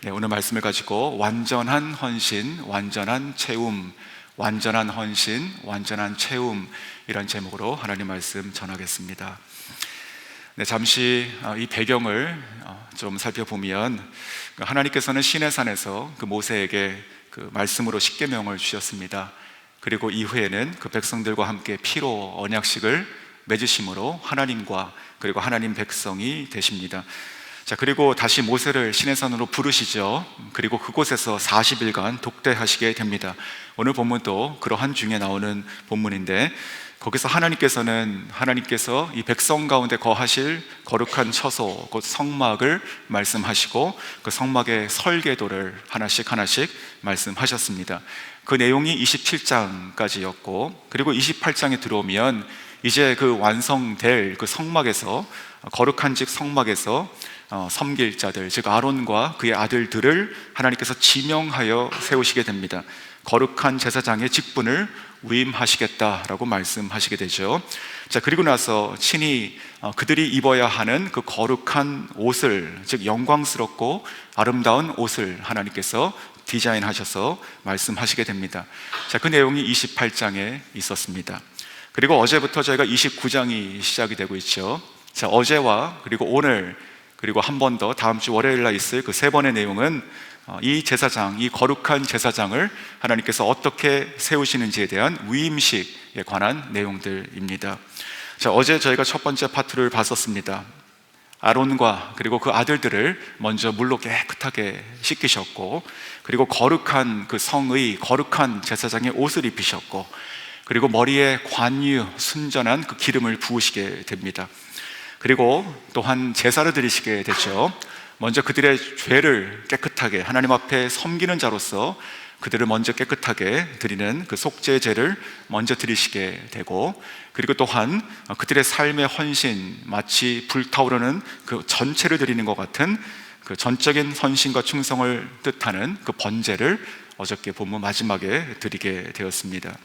네, 오늘 말씀을 가지고 완전한 헌신, 완전한 채움, 완전한 헌신, 완전한 채움 이런 제목으로 하나님 말씀 전하겠습니다. 네, 잠시 이 배경을 좀 살펴보면 하나님께서는 시내산에서 그 모세에게 그 말씀으로 십계명을 주셨습니다. 그리고 이후에는 그 백성들과 함께 피로 언약식을 맺으심으로 하나님과 그리고 하나님 백성이 되십니다. 자, 그리고 다시 모세를 시내산으로 부르시죠. 그리고 그곳에서 40일간 독대하시게 됩니다. 오늘 본문도 그러한 중에 나오는 본문인데, 거기서 하나님께서 이 백성 가운데 거하실 거룩한 처소, 곧 성막을 말씀하시고 그 성막의 설계도를 하나씩 말씀하셨습니다. 그 내용이 27장까지였고, 그리고 28장에 들어오면 이제 그 완성될 그 성막에서, 거룩한 즉 성막에서 섬길 자들, 즉 아론과 그의 아들들을 하나님께서 지명하여 세우시게 됩니다. 거룩한 제사장의 직분을 위임하시겠다라고 말씀하시게 되죠. 자, 그리고 나서 친히 그들이 입어야 하는 그 거룩한 옷을, 즉 영광스럽고 아름다운 옷을 하나님께서 디자인하셔서 말씀하시게 됩니다. 자, 그 내용이 28장에 있었습니다. 그리고 어제부터 저희가 29장이 시작이 되고 있죠. 자, 어제와 그리고 오늘 그리고 한 번 더 다음 주 월요일 날 있을 그 세 번의 내용은 이 제사장, 이 거룩한 제사장을 하나님께서 어떻게 세우시는지에 대한 위임식에 관한 내용들입니다. 자, 어제 저희가 첫 번째 파트를 봤었습니다. 아론과 그리고 그 아들들을 먼저 물로 깨끗하게 씻기셨고, 그리고 거룩한 그 성의 거룩한 제사장의 옷을 입히셨고, 그리고 머리에 관유 순전한 그 기름을 부으시게 됩니다. 그리고 또한 제사를 드리시게 되죠. 먼저 그들의 죄를 깨끗하게 하나님 앞에 섬기는 자로서 그들을 먼저 깨끗하게 드리는 그 속죄제를 먼저 드리시게 되고, 그리고 또한 그들의 삶의 헌신, 마치 불타오르는 그 전체를 드리는 것 같은 그 전적인 헌신과 충성을 뜻하는 그 번제를 어저께 본문 마지막에 드리게 되었습니다.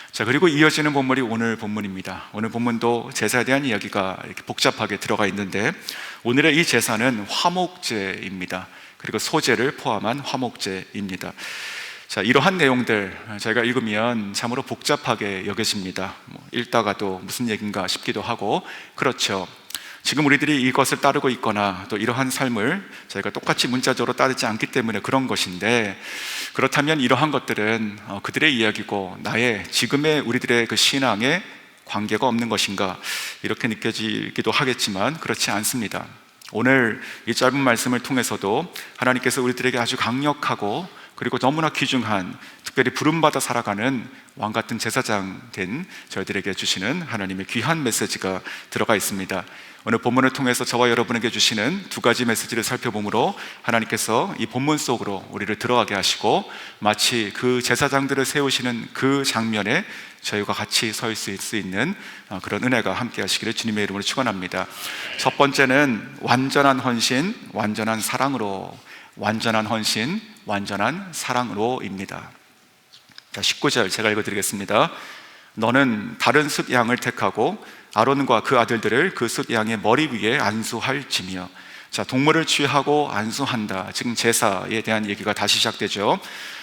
자, 그리고 이어지는 본문이 오늘 본문입니다. 오늘 본문도 제사에 대한 이야기가 이렇게 복잡하게 들어가 있는데, 오늘의 이 제사는 화목제입니다. 그리고 소제를 포함한 화목제입니다. 자, 이러한 내용들 저희가 읽으면 참으로 복잡하게 여겨집니다. 읽다가도 무슨 얘기인가 싶기도 하고, 그렇죠. 지금 우리들이 이것을 따르고 있거나 또 이러한 삶을 저희가 똑같이 문자적으로 따르지 않기 때문에 그런 것인데, 그렇다면 이러한 것들은 그들의 이야기고 나의 지금의 우리들의 그 신앙에 관계가 없는 것인가, 이렇게 느껴지기도 하겠지만 그렇지 않습니다. 오늘 이 짧은 말씀을 통해서도 하나님께서 우리들에게 아주 강력하고 그리고 너무나 귀중한, 특별히 부름받아 살아가는 왕같은 제사장 된 저희들에게 주시는 하나님의 귀한 메시지가 들어가 있습니다. 오늘 본문을 통해서 저와 여러분에게 주시는 두 가지 메시지를 살펴보므로 하나님께서 이 본문 속으로 우리를 들어가게 하시고, 마치 그 제사장들을 세우시는 그 장면에 저희가 같이 설 수 있는 그런 은혜가 함께 하시기를 주님의 이름으로 축원합니다. 첫 번째는 완전한 헌신, 완전한 사랑으로, 완전한 헌신, 완전한 사랑으로입니다. 자, 19절 제가 읽어드리겠습니다. 너는 다른 숫 양을 택하고 아론과 그 아들들을 그 숫 양의 머리 위에 안수할지며. 자, 동물을 취하고 안수한다. 지금 제사에 대한 얘기가 다시 시작되죠.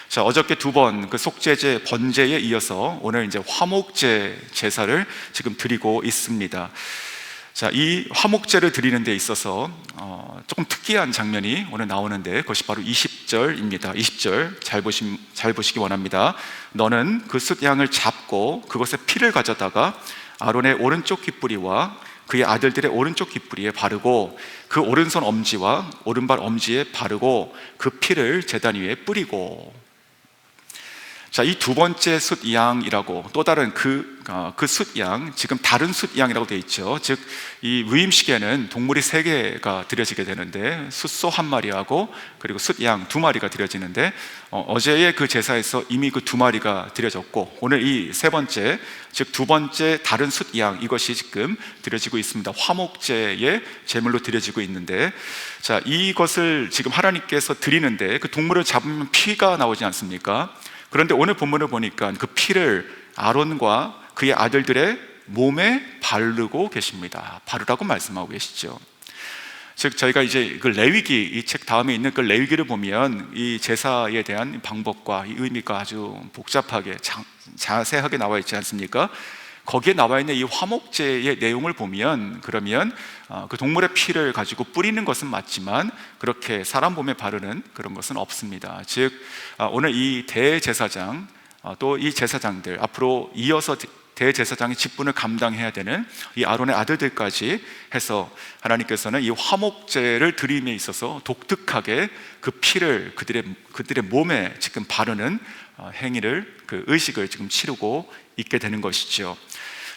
자, 어저께 두 번 그 속죄제, 번제에 이어서 오늘 이제 화목제 제사를 지금 드리고 있습니다. 자, 이 화목제를 드리는 데 있어서 조금 특이한 장면이 오늘 나오는데, 그것이 바로 20절입니다. 20절 잘 보시기 원합니다. 너는 그 숫 양을 잡고 그것의 피를 가져다가 아론의 오른쪽 귓부리와 그의 아들들의 오른쪽 귓부리에 바르고 그 오른손 엄지와 오른발 엄지에 바르고 그 피를 제단 위에 뿌리고. 자, 이 두 번째 숫 양이라고, 또 다른 그 숫 양, 지금 다른 숫 양이라고 되어 있죠. 즉, 이 위임식에는 동물이 3개가 드려지게 되는데, 숫소 1마리하고 그리고 숫 양 2마리가 드려지는데, 어제의 그 제사에서 이미 그 2마리가 드려졌고, 오늘 이 세 번째, 즉 두 번째 다른 숫 양, 이것이 지금 드려지고 있습니다. 화목제의 제물로 드려지고 있는데, 자, 이것을 지금 하나님께서 드리는데 그 동물을 잡으면 피가 나오지 않습니까? 그런데 오늘 본문을 보니까 그 피를 아론과 그의 아들들의 몸에 바르고 계십니다. 바르라고 말씀하고 계시죠. 즉 저희가 이제 그 레위기, 이 책 다음에 있는 그 레위기를 보면 이 제사에 대한 방법과 이 의미가 아주 복잡하게 자세하게 나와 있지 않습니까? 거기에 나와 있는 이 화목제의 내용을 보면, 그러면 그 동물의 피를 가지고 뿌리는 것은 맞지만 그렇게 사람 몸에 바르는 그런 것은 없습니다. 즉 오늘 이 대제사장, 또 이 제사장들, 앞으로 이어서 대제사장의 직분을 감당해야 되는 이 아론의 아들들까지 해서 하나님께서는 이 화목제를 드림에 있어서 독특하게 그 피를 그들의 몸에 지금 바르는 행위를, 그 의식을 지금 치르고 있게 되는 것이죠.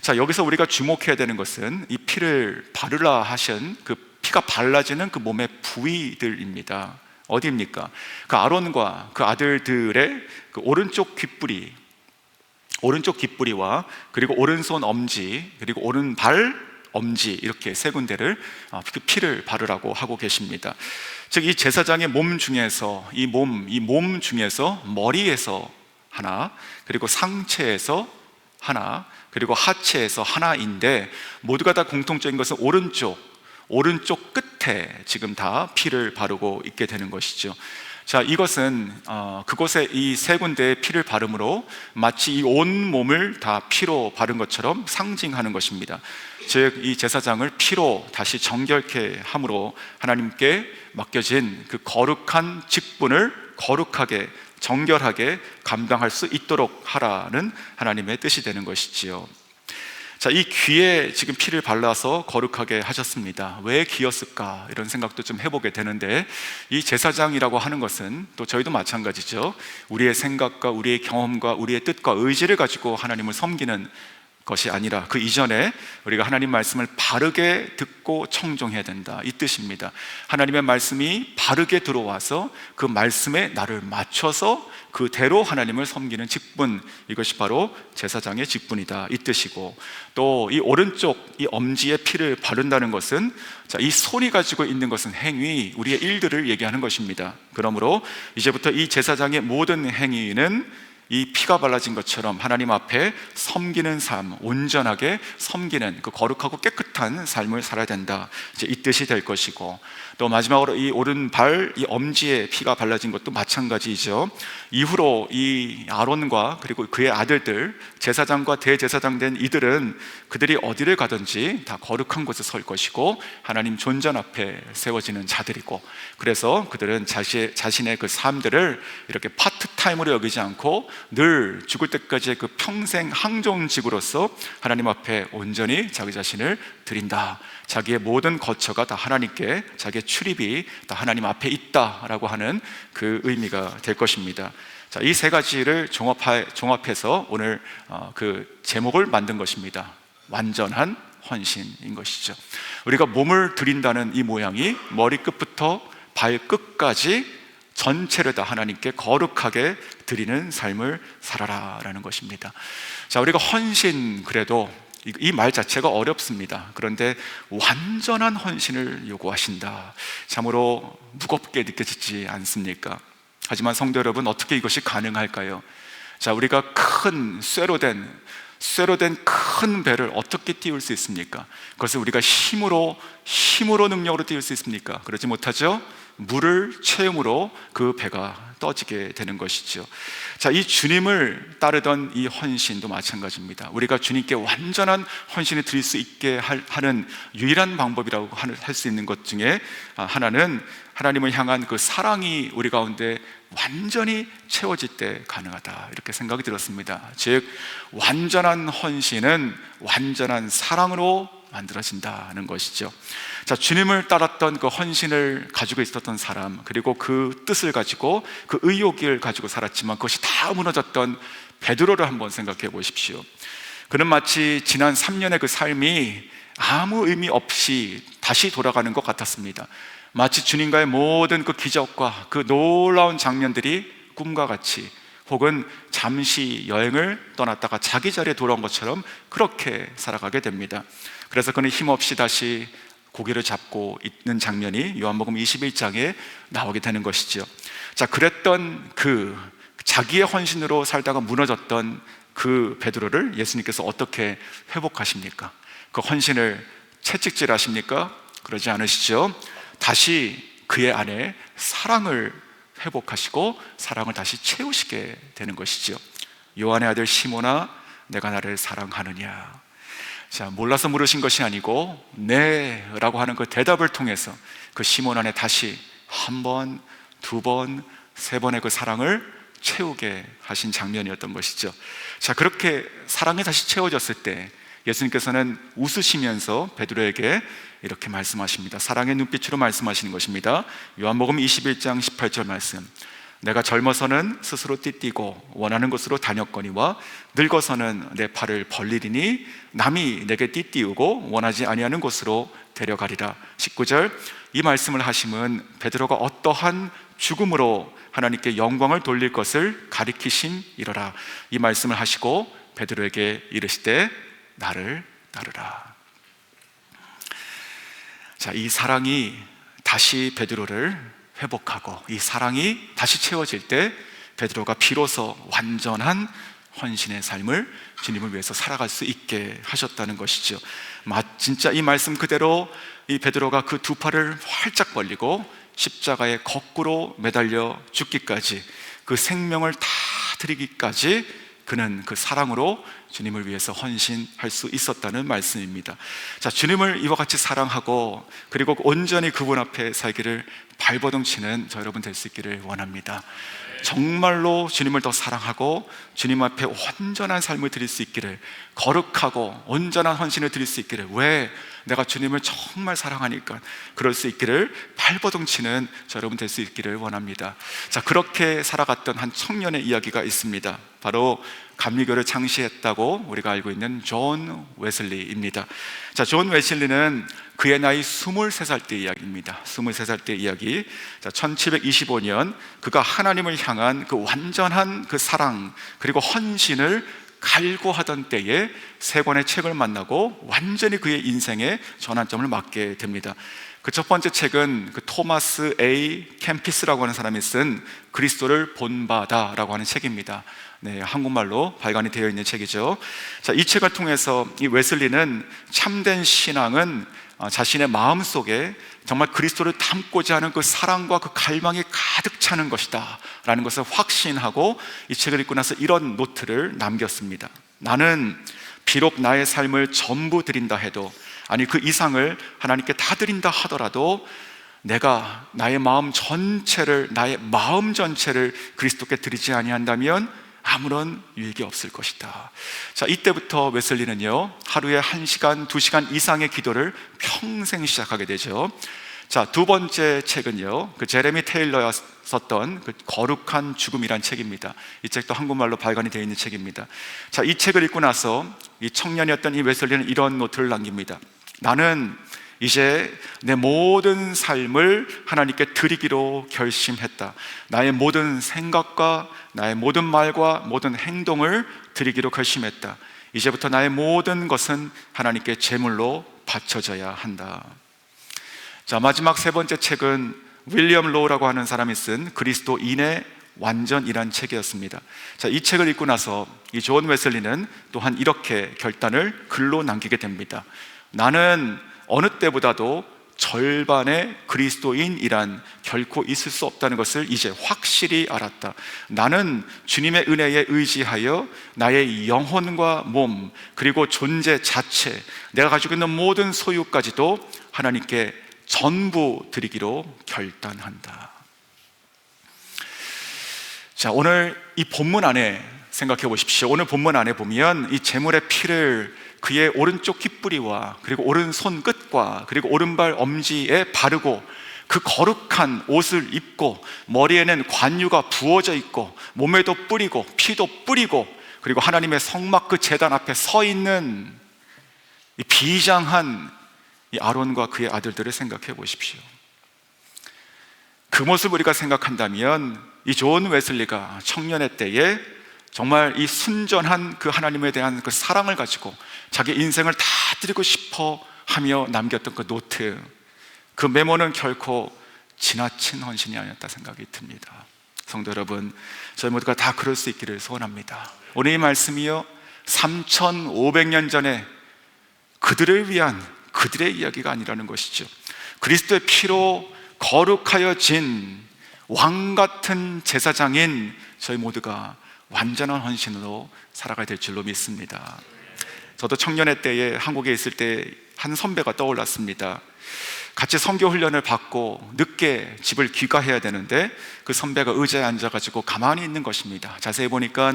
자, 여기서 우리가 주목해야 되는 것은 이 피를 바르라 하신 그 피가 발라지는 그 몸의 부위들입니다. 어디입니까? 그 아론과 그 아들들의 그 오른쪽 귓뿌리와 그리고 오른손 엄지, 그리고 오른발 엄지, 이렇게 세 군데를 그 피를 바르라고 하고 계십니다. 즉 이 제사장의 몸 중에서 이 몸 중에서 머리에서 하나, 그리고 상체에서 하나, 그리고 하체에서 하나인데 모두가 다 공통적인 것은 오른쪽 끝에 지금 다 피를 바르고 있게 되는 것이죠. 자, 이것은 그곳에 이 세 군데의 피를 바름으로 마치 이 온 몸을 다 피로 바른 것처럼 상징하는 것입니다. 즉 이 제사장을 피로 다시 정결케 함으로 하나님께 맡겨진 그 거룩한 직분을 거룩하게 정결하게 감당할 수 있도록 하라는 하나님의 뜻이 되는 것이지요. 자, 이 귀에 지금 피를 발라서 거룩하게 하셨습니다. 왜 귀였을까? 이런 생각도 좀 해보게 되는데, 이 제사장이라고 하는 것은 또 저희도 마찬가지죠. 우리의 생각과 우리의 경험과 우리의 뜻과 의지를 가지고 하나님을 섬기는 것이 아니라 그 이전에 우리가 하나님 말씀을 바르게 듣고 청종해야 된다, 이 뜻입니다. 하나님의 말씀이 바르게 들어와서 그 말씀에 나를 맞춰서 그대로 하나님을 섬기는 직분, 이것이 바로 제사장의 직분이다, 이 뜻이고, 또 이 오른쪽 이 엄지에 피를 바른다는 것은, 자, 이 손이 가지고 있는 것은 행위, 우리의 일들을 얘기하는 것입니다. 그러므로 이제부터 이 제사장의 모든 행위는 이 피가 발라진 것처럼 하나님 앞에 섬기는 삶, 온전하게 섬기는 그 거룩하고 깨끗한 삶을 살아야 된다, 이제 이 뜻이 될 것이고, 또 마지막으로 이 오른발 이 엄지에 피가 발라진 것도 마찬가지이죠. 이후로 이 아론과 그리고 그의 아들들, 제사장과 대제사장 된 이들은 그들이 어디를 가든지 다 거룩한 곳에 설 것이고 하나님 존전 앞에 세워지는 자들이고, 그래서 그들은 자신의 그 삶들을 이렇게 파트타임으로 여기지 않고 늘 죽을 때까지의 그 평생 항종직으로서 하나님 앞에 온전히 자기 자신을 드린다, 자기의 모든 거처가 다 하나님께, 자기의 출입이 다 하나님 앞에 있다라고 하는 그 의미가 될 것입니다. 자, 이 세 가지를 종합해서 오늘 그 제목을 만든 것입니다. 완전한 헌신인 것이죠. 우리가 몸을 드린다는 이 모양이 머리끝부터 발끝까지 전체를 다 하나님께 거룩하게 드리는 삶을 살아라라는 것입니다. 자, 우리가 헌신, 그래도 이 말 자체가 어렵습니다. 그런데 완전한 헌신을 요구하신다, 참으로 무겁게 느껴지지 않습니까? 하지만 성도 여러분, 어떻게 이것이 가능할까요? 자, 우리가 큰 쇠로 된 큰 배를 어떻게 띄울 수 있습니까? 그것을 우리가 힘으로 능력으로 띄울 수 있습니까? 그러지 못하죠. 물을 채움으로 그 배가 떠지게 되는 것이죠. 자, 이 주님을 따르던 이 헌신도 마찬가지입니다. 우리가 주님께 완전한 헌신을 드릴 수 있게 하는 유일한 방법이라고 할 수 있는 것 중에 하나는 하나님을 향한 그 사랑이 우리 가운데 완전히 채워질 때 가능하다, 이렇게 생각이 들었습니다. 즉 완전한 헌신은 완전한 사랑으로 만들어진다는 것이죠. 자, 주님을 따랐던 그 헌신을 가지고 있었던 사람, 그리고 그 뜻을 가지고 그 의욕을 가지고 살았지만 그것이 다 무너졌던 베드로를 한번 생각해 보십시오. 그는 마치 지난 3년의 그 삶이 아무 의미 없이 다시 돌아가는 것 같았습니다. 마치 주님과의 모든 그 기적과 그 놀라운 장면들이 꿈과 같이, 혹은 잠시 여행을 떠났다가 자기 자리에 돌아온 것처럼 그렇게 살아가게 됩니다. 그래서 그는 힘없이 다시 고개를 잡고 있는 장면이 요한복음 21장에 나오게 되는 것이죠. 자, 그랬던 그 자기의 헌신으로 살다가 무너졌던 그 베드로를 예수님께서 어떻게 회복하십니까? 그 헌신을 채찍질 하십니까? 그러지 않으시죠. 다시 그의 안에 사랑을 회복하시고 사랑을 다시 채우시게 되는 것이죠. 요한의 아들 시몬아, 내가 나를 사랑하느냐? 자, 몰라서 물으신 것이 아니고 네 라고 하는 그 대답을 통해서 그 시몬 안에 다시 한 번, 두 번, 세 번의 그 사랑을 채우게 하신 장면이었던 것이죠. 자, 그렇게 사랑이 다시 채워졌을 때 예수님께서는 웃으시면서 베드로에게 이렇게 말씀하십니다. 사랑의 눈빛으로 말씀하시는 것입니다. 요한복음 21장 18절 말씀. 내가 젊어서는 스스로 띠띠고 원하는 곳으로 다녔거니와 늙어서는 내 팔을 벌리리니 남이 내게 띠띠우고 원하지 아니하는 곳으로 데려가리라. 19절. 이 말씀을 하심은 베드로가 어떠한 죽음으로 하나님께 영광을 돌릴 것을 가리키심이로라. 이 말씀을 하시고 베드로에게 이르시되 나를 따르라. 자, 이 사랑이 다시 베드로를 회복하고 이 사랑이 다시 채워질 때 베드로가 비로소 완전한 헌신의 삶을 주님을 위해서 살아갈 수 있게 하셨다는 것이죠. 진짜 이 말씀 그대로 이 베드로가 그 두 팔을 활짝 벌리고 십자가에 거꾸로 매달려 죽기까지, 그 생명을 다 드리기까지 그는 그 사랑으로 주님을 위해서 헌신할 수 있었다는 말씀입니다. 자, 주님을 이와 같이 사랑하고 그리고 온전히 그분 앞에 살기를 발버둥치는 저 여러분 될 수 있기를 원합니다. 정말로 주님을 더 사랑하고 주님 앞에 온전한 삶을 드릴 수 있기를, 거룩하고 온전한 헌신을 드릴 수 있기를, 왜? 내가 주님을 정말 사랑하니까 그럴 수 있기를 발버둥치는 저 여러분 될 수 있기를 원합니다. 자, 그렇게 살아갔던 한 청년의 이야기가 있습니다. 바로 감리교를 창시했다고 우리가 알고 있는 존 웨슬리입니다. 자, 존 웨슬리는 그의 나이 23살 때 이야기입니다. 23살 때 이야기. 자, 1725년 그가 하나님을 향한 그 완전한 그 사랑 그리고 헌신을 갈구하던 때에 세 권의 책을 만나고 완전히 그의 인생의 전환점을 맞게 됩니다. 그 첫 번째 책은 그 토마스 A. 캠피스라고 하는 사람이 쓴 그리스도를 본받아라고 하는 책입니다. 네, 한국말로 발간이 되어 있는 책이죠. 자, 이 책을 통해서 이 웨슬리는 참된 신앙은 자신의 마음 속에 정말 그리스도를 닮고자 하는 그 사랑과 그 갈망이 가득 차는 것이다 라는 것을 확신하고 이 책을 읽고 나서 이런 노트를 남겼습니다. 나는 비록 나의 삶을 전부 드린다 해도, 아니 그 이상을 하나님께 다 드린다 하더라도 내가 나의 마음 전체를, 나의 마음 전체를 그리스도께 드리지 아니한다면 아무런 유익이 없을 것이다. 자, 이때부터 웨슬리는요, 하루에 1시간, 2시간 이상의 기도를 평생 시작하게 되죠. 자, 두 번째 책은요, 그 제레미 테일러가 썼던 그 거룩한 죽음이란 책입니다. 이 책도 한국말로 발간이 되어 있는 책입니다. 자, 이 책을 읽고 나서 이 청년이었던 이 웨슬리는 이런 노트를 남깁니다. 나는 이제 내 모든 삶을 하나님께 드리기로 결심했다. 나의 모든 생각과 나의 모든 말과 모든 행동을 드리기로 결심했다. 이제부터 나의 모든 것은 하나님께 제물로 바쳐져야 한다. 자, 마지막 세 번째 책은 윌리엄 로우라고 하는 사람이 쓴 그리스도인의 완전이란 책이었습니다. 자, 이 책을 읽고 나서 이 존 웨슬리는 또한 이렇게 결단을 글로 남기게 됩니다. 나는 어느 때보다도 절반의 그리스도인이란 결코 있을 수 없다는 것을 이제 확실히 알았다. 나는 주님의 은혜에 의지하여 나의 영혼과 몸 그리고 존재 자체, 내가 가지고 있는 모든 소유까지도 하나님께 전부 드리기로 결단한다. 자, 오늘 이 본문 안에 생각해 보십시오. 오늘 본문 안에 보면 이 제물의 피를 그의 오른쪽 깃뿌리와 그리고 오른손 끝과 그리고 오른발 엄지에 바르고 그 거룩한 옷을 입고 머리에는 관유가 부어져 있고 몸에도 뿌리고 피도 뿌리고 그리고 하나님의 성막 그 제단 앞에 서 있는 이 비장한 이 아론과 그의 아들들을 생각해 보십시오. 그 모습을 우리가 생각한다면 이 존 웨슬리가 청년의 때에 정말 이 순전한 그 하나님에 대한 그 사랑을 가지고 자기 인생을 다 드리고 싶어 하며 남겼던 그 노트, 그 메모는 결코 지나친 헌신이 아니었다 생각이 듭니다. 성도 여러분, 저희 모두가 다 그럴 수 있기를 소원합니다. 오늘 이 말씀이요 3500년 전에 그들을 위한 그들의 이야기가 아니라는 것이죠. 그리스도의 피로 거룩하여진 왕같은 제사장인 저희 모두가 완전한 헌신으로 살아가야 될 줄로 믿습니다. 저도 청년회 때에 한국에 있을 때 한 선배가 떠올랐습니다. 같이 선교 훈련을 받고 늦게 집을 귀가해야 되는데 그 선배가 의자에 앉아가지고 가만히 있는 것입니다. 자세히 보니까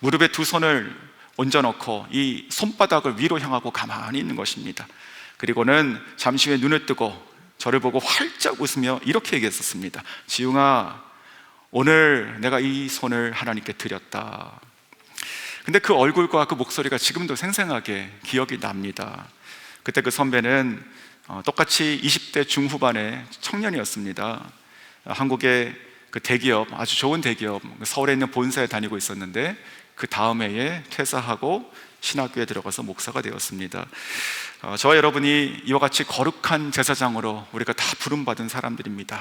무릎에 두 손을 얹어놓고 이 손바닥을 위로 향하고 가만히 있는 것입니다. 그리고는 잠시 후에 눈을 뜨고 저를 보고 활짝 웃으며 이렇게 얘기했었습니다. 지웅아, 오늘 내가 이 손을 하나님께 드렸다. 근데 그 얼굴과 그 목소리가 지금도 생생하게 기억이 납니다. 그때 그 선배는 똑같이 20대 중후반의 청년이었습니다. 한국의 그 대기업, 아주 좋은 대기업, 서울에 있는 본사에 다니고 있었는데 그 다음 해에 퇴사하고 신학교에 들어가서 목사가 되었습니다. 저와 여러분이 이와 같이 거룩한 제사장으로 우리가 다 부름받은 사람들입니다.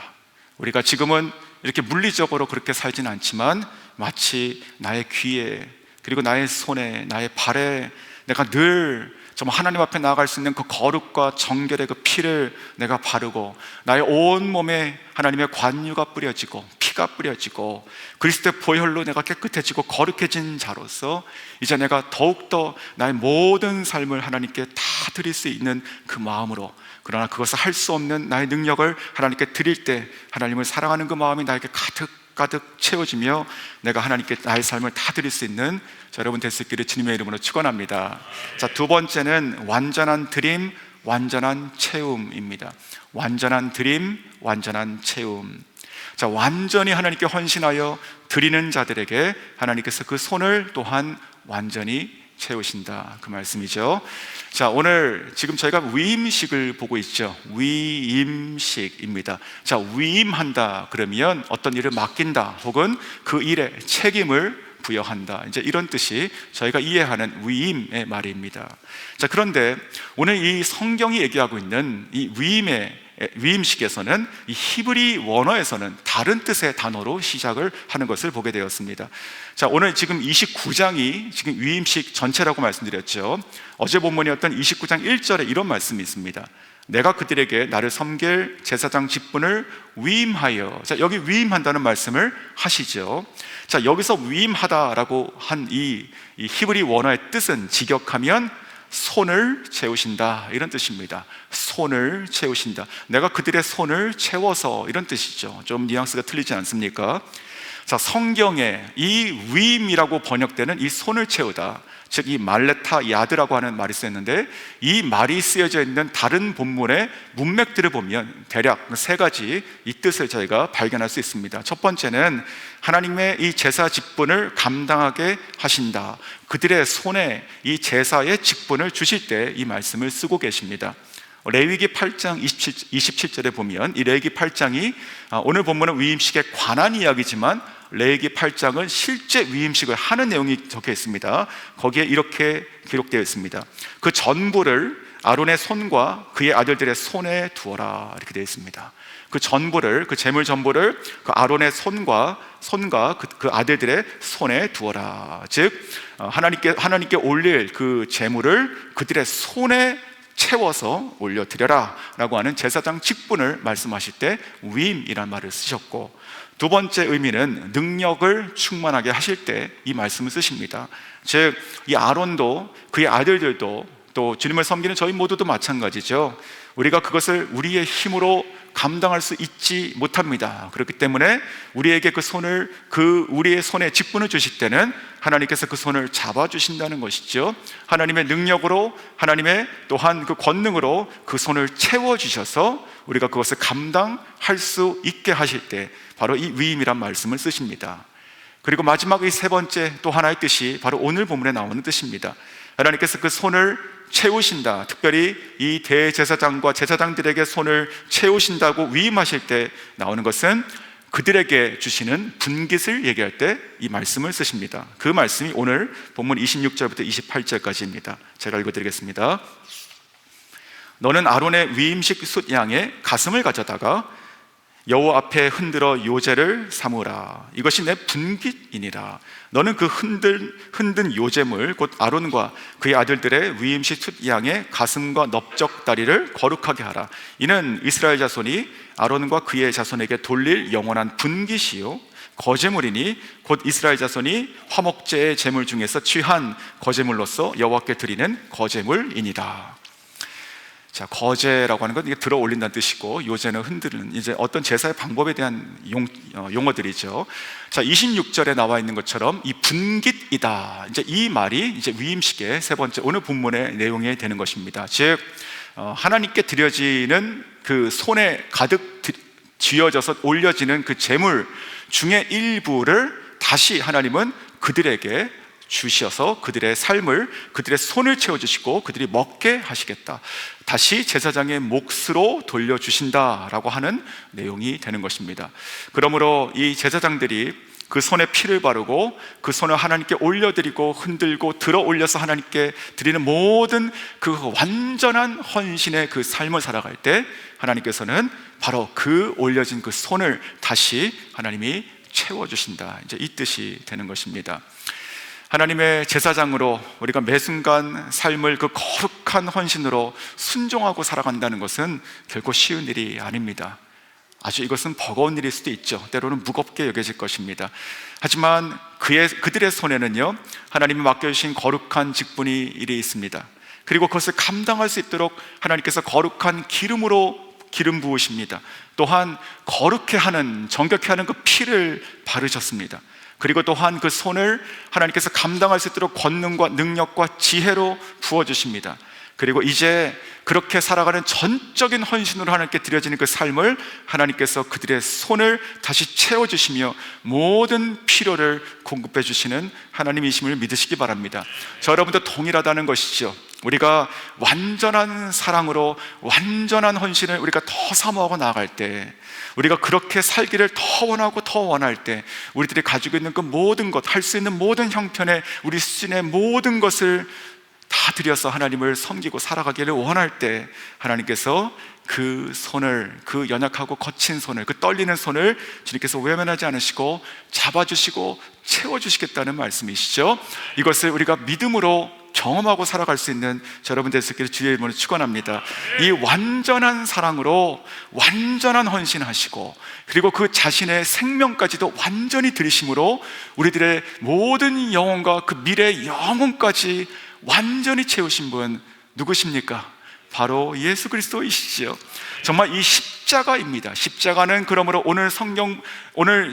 우리가 지금은 이렇게 물리적으로 그렇게 살지는 않지만 마치 나의 귀에, 그리고 나의 손에, 나의 발에 내가 늘 정말 하나님 앞에 나아갈 수 있는 그 거룩과 정결의 그 피를 내가 바르고 나의 온 몸에 하나님의 관유가 뿌려지고 피가 뿌려지고 그리스도의 보혈로 내가 깨끗해지고 거룩해진 자로서 이제 내가 더욱더 나의 모든 삶을 하나님께 다 드릴 수 있는 그 마음으로, 그러나 그것을 할 수 없는 나의 능력을 하나님께 드릴 때 하나님을 사랑하는 그 마음이 나에게 가득 채워지며 내가 하나님께 나의 삶을 다 드릴 수 있는 여러분 될 수 있기를 주님의 이름으로 축원합니다. 자, 두 번째는 완전한 드림, 완전한 채움입니다. 완전한 드림, 완전한 채움. 자, 완전히 하나님께 헌신하여 드리는 자들에게 하나님께서 그 손을 또한 완전히 채우신다, 그 말씀이죠. 자, 오늘 지금 저희가 위임식을 보고 있죠. 위임식입니다. 자, 위임한다 그러면 어떤 일을 맡긴다 혹은 그 일에 책임을 부여한다, 이제 이런 뜻이 저희가 이해하는 위임의 말입니다. 자, 그런데 오늘 이 성경이 얘기하고 있는 이 위임식에서는 이 히브리 원어에서는 다른 뜻의 단어로 시작을 하는 것을 보게 되었습니다. 자, 오늘 지금 29장이 지금 위임식 전체라고 말씀드렸죠. 어제 본문이었던 29장 1절에 이런 말씀이 있습니다. 내가 그들에게 나를 섬길 제사장 직분을 위임하여. 자, 여기 위임한다는 말씀을 하시죠. 자, 여기서 위임하다라고 한 이 히브리 원어의 뜻은 직역하면 손을 채우신다, 이런 뜻입니다. 손을 채우신다, 내가 그들의 손을 채워서, 이런 뜻이죠. 좀 뉘앙스가 틀리지 않습니까? 자, 성경에 이 위임이라고 번역되는 이 손을 채우다, 즉 이 말레타 야드라고 하는 말이 쓰였는데, 이 말이 쓰여져 있는 다른 본문의 문맥들을 보면 대략 세 가지 이 뜻을 저희가 발견할 수 있습니다. 첫 번째는 하나님의 이 제사 직분을 감당하게 하신다, 그들의 손에 이 제사의 직분을 주실 때 이 말씀을 쓰고 계십니다. 레위기 8장 27절에 보면 이 레위기 8장이 오늘 본문은 위임식에 관한 이야기지만 레위기 8장은 실제 위임식을 하는 내용이 적혀 있습니다. 거기에 이렇게 기록되어 있습니다. 그 전부를 아론의 손과 그의 아들들의 손에 두어라, 이렇게 되어 있습니다. 그 전부를, 그 제물 전부를 그 아론의 손과 그 아들들의 손에 두어라. 즉 하나님께 올릴 그 제물을 그들의 손에 채워서 올려드려라 라고 하는 제사장 직분을 말씀하실 때 위임이란 말을 쓰셨고, 두 번째 의미는 능력을 충만하게 하실 때 이 말씀을 쓰십니다. 즉 이 아론도 그의 아들들도 또 주님을 섬기는 저희 모두도 마찬가지죠. 우리가 그것을 우리의 힘으로 감당할 수 있지 못합니다. 그렇기 때문에 우리에게 우리의 손에 직분을 주실 때는 하나님께서 그 손을 잡아주신다는 것이죠. 하나님의 능력으로, 하나님의 또한 그 권능으로 그 손을 채워주셔서 우리가 그것을 감당할 수 있게 하실 때 바로 이 위임이란 말씀을 쓰십니다. 그리고 마지막 이 세 번째 또 하나의 뜻이 바로 오늘 본문에 나오는 뜻입니다. 하나님께서 그 손을 채우신다, 특별히 이 대제사장과 제사장들에게 손을 채우신다고 위임하실 때 나오는 것은 그들에게 주시는 분깃을 얘기할 때 이 말씀을 쓰십니다. 그 말씀이 오늘 본문 26절부터 28절까지입니다. 제가 읽어드리겠습니다. 너는 아론의 위임식 숫양의 가슴을 가져다가 여호와 앞에 흔들어 요제를 삼으라. 이것이 내 분깃이니라. 너는 그 흔든 요제물 곧 아론과 그의 아들들의 위임식 숫 양의 가슴과 넓적 다리를 거룩하게 하라. 이는 이스라엘 자손이 아론과 그의 자손에게 돌릴 영원한 분깃이요 거제물이니 곧 이스라엘 자손이 화목제의 제물 중에서 취한 거제물로서 여호와께 드리는 거제물이니라. 자, 거제라고 하는 건 이게 들어 올린다는 뜻이고, 요제는 흔드는, 이제 어떤 제사의 방법에 대한 용어들이죠. 자, 26절에 나와 있는 것처럼 이 분깃이다, 이제 이 말이 이제 위임식의 세 번째 오늘 본문의 내용이 되는 것입니다. 즉 하나님께 드려지는 그 손에 가득 쥐어져서 올려지는 그 제물 중에 일부를 다시 하나님은 그들에게 주셔서 그들의 삶을, 그들의 손을 채워주시고 그들이 먹게 하시겠다, 다시 제사장의 몫으로 돌려주신다라고 하는 내용이 되는 것입니다. 그러므로 이 제사장들이 그 손에 피를 바르고 그 손을 하나님께 올려드리고 흔들고 들어 올려서 하나님께 드리는 모든 그 완전한 헌신의 그 삶을 살아갈 때 하나님께서는 바로 그 올려진 그 손을 다시 하나님이 채워주신다, 이제 이 뜻이 되는 것입니다. 하나님의 제사장으로 우리가 매 순간 삶을 그 거룩한 헌신으로 순종하고 살아간다는 것은 결코 쉬운 일이 아닙니다. 아주 이것은 버거운 일일 수도 있죠. 때로는 무겁게 여겨질 것입니다. 하지만 그들의 손에는요, 하나님이 맡겨주신 거룩한 직분이 일이 있습니다. 그리고 그것을 감당할 수 있도록 하나님께서 거룩한 기름으로 기름 부으십니다. 또한 거룩해 하는, 정결케 하는 그 피를 바르셨습니다. 그리고 또한 그 손을 하나님께서 감당할 수 있도록 권능과 능력과 지혜로 부어주십니다. 그리고 이제 그렇게 살아가는 전적인 헌신으로 하나님께 드려지는 그 삶을 하나님께서 그들의 손을 다시 채워주시며 모든 필요를 공급해 주시는 하나님이심을 믿으시기 바랍니다. 저 여러분도 동일하다는 것이죠. 우리가 완전한 사랑으로 완전한 헌신을 우리가 더 사모하고 나아갈 때, 우리가 그렇게 살기를 더 원하고 더 원할 때, 우리들이 가지고 있는 그 모든 것, 할 수 있는 모든 형편의 우리 수준의 모든 것을 다 들여서 하나님을 섬기고 살아가기를 원할 때, 하나님께서 그 손을, 그 연약하고 거친 손을, 그 떨리는 손을 주님께서 외면하지 않으시고 잡아주시고 채워주시겠다는 말씀이시죠. 이것을 우리가 믿음으로 경험하고 살아갈 수 있는 여러분 되시기를 주의 이름으로 축원합니다. 이 완전한 사랑으로 완전한 헌신하시고, 그리고 그 자신의 생명까지도 완전히 들이심으로 우리들의 모든 영혼과 그 미래의 영혼까지 완전히 채우신 분 누구십니까? 바로 예수 그리스도이시죠. 정말 이 십자가입니다. 십자가는 그러므로 오늘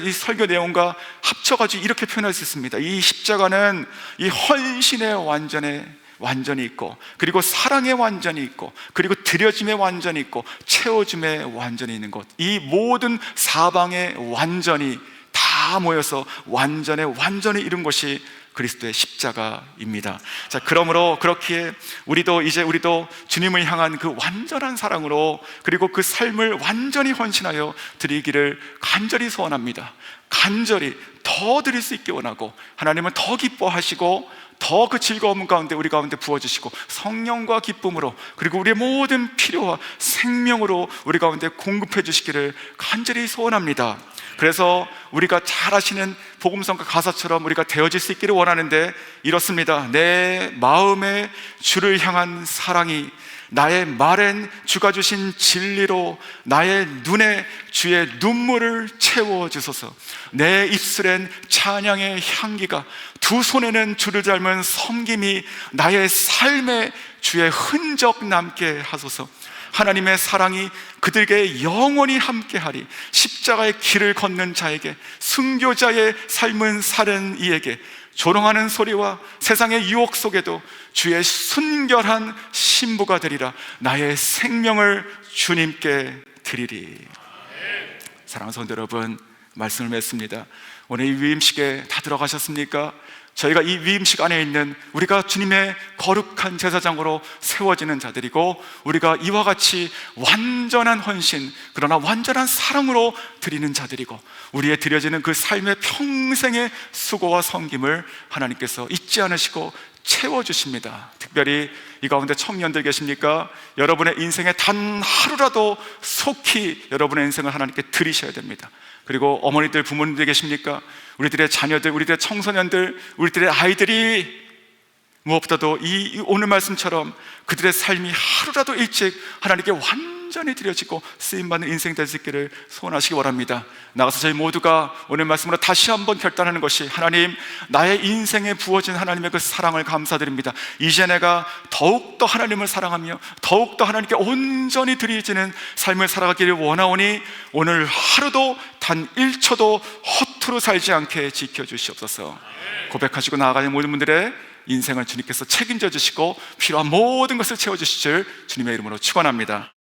이 설교 내용과 합쳐가지고 이렇게 표현할 수 있습니다. 이 십자가는 이 헌신의 완전히 있고, 그리고 사랑의 완전히 있고, 그리고 드려짐의 완전히 있고, 채워짐의 완전히 있는 것, 이 모든 사방의 완전히 다 모여서 완전히 이룬 것이 그리스도의 십자가입니다. 자, 그러므로 그렇기에 우리도 주님을 향한 그 완전한 사랑으로, 그리고 그 삶을 완전히 헌신하여 드리기를 간절히 소원합니다. 간절히 더 드릴 수 있게 원하고, 하나님은 더 기뻐하시고 더 그 즐거움 가운데 우리 가운데 부어주시고, 성령과 기쁨으로, 그리고 우리의 모든 필요와 생명으로 우리 가운데 공급해 주시기를 간절히 소원합니다. 그래서 우리가 잘 아시는 복음성가 가사처럼 우리가 되어질 수 있기를 원하는데 이렇습니다. 내 마음에 주를 향한 사랑이, 나의 말엔 주가 주신 진리로, 나의 눈에 주의 눈물을 채워주소서. 내 입술엔 찬양의 향기가, 두 손에는 주를 닮은 섬김이 나의 삶에 주의 흔적 남게 하소서. 하나님의 사랑이 그들에게 영원히 함께하리. 십자가의 길을 걷는 자에게, 순교자의 삶은 사는 이에게, 조롱하는 소리와 세상의 유혹 속에도 주의 순결한 신부가 되리라. 나의 생명을 주님께 드리리. 사랑하는 성도 여러분, 말씀을 맺습니다. 오늘 이 위임식에 다 들어가셨습니까? 저희가 이 위임식 안에 있는, 우리가 주님의 거룩한 제사장으로 세워지는 자들이고, 우리가 이와 같이 완전한 헌신, 그러나 완전한 사랑으로 드리는 자들이고, 우리의 드려지는 그 삶의 평생의 수고와 섬김을 하나님께서 잊지 않으시고 채워주십니다. 특별히 이 가운데 청년들 계십니까? 여러분의 인생에 단 하루라도 속히 여러분의 인생을 하나님께 드리셔야 됩니다. 그리고 어머니들, 부모님들 계십니까? 우리들의 자녀들, 우리들의 청소년들, 우리들의 아이들이 무엇보다도 이 오늘 말씀처럼 그들의 삶이 하루라도 일찍 하나님께 완전히 드려지고 쓰임받는 인생 될 수 있기를 소원하시기 바랍니다. 나가서 저희 모두가 오늘 말씀으로 다시 한번 결단하는 것이, 하나님, 나의 인생에 부어진 하나님의 그 사랑을 감사드립니다. 이제 내가 더욱더 하나님을 사랑하며 더욱더 하나님께 온전히 드려지는 삶을 살아가기를 원하오니 오늘 하루도 단 1초도 허투루 살지 않게 지켜주시옵소서. 고백하시고 나아가는 모든 분들의 인생을 주님께서 책임져 주시고 필요한 모든 것을 채워주실 줄 주님의 이름으로 축원합니다.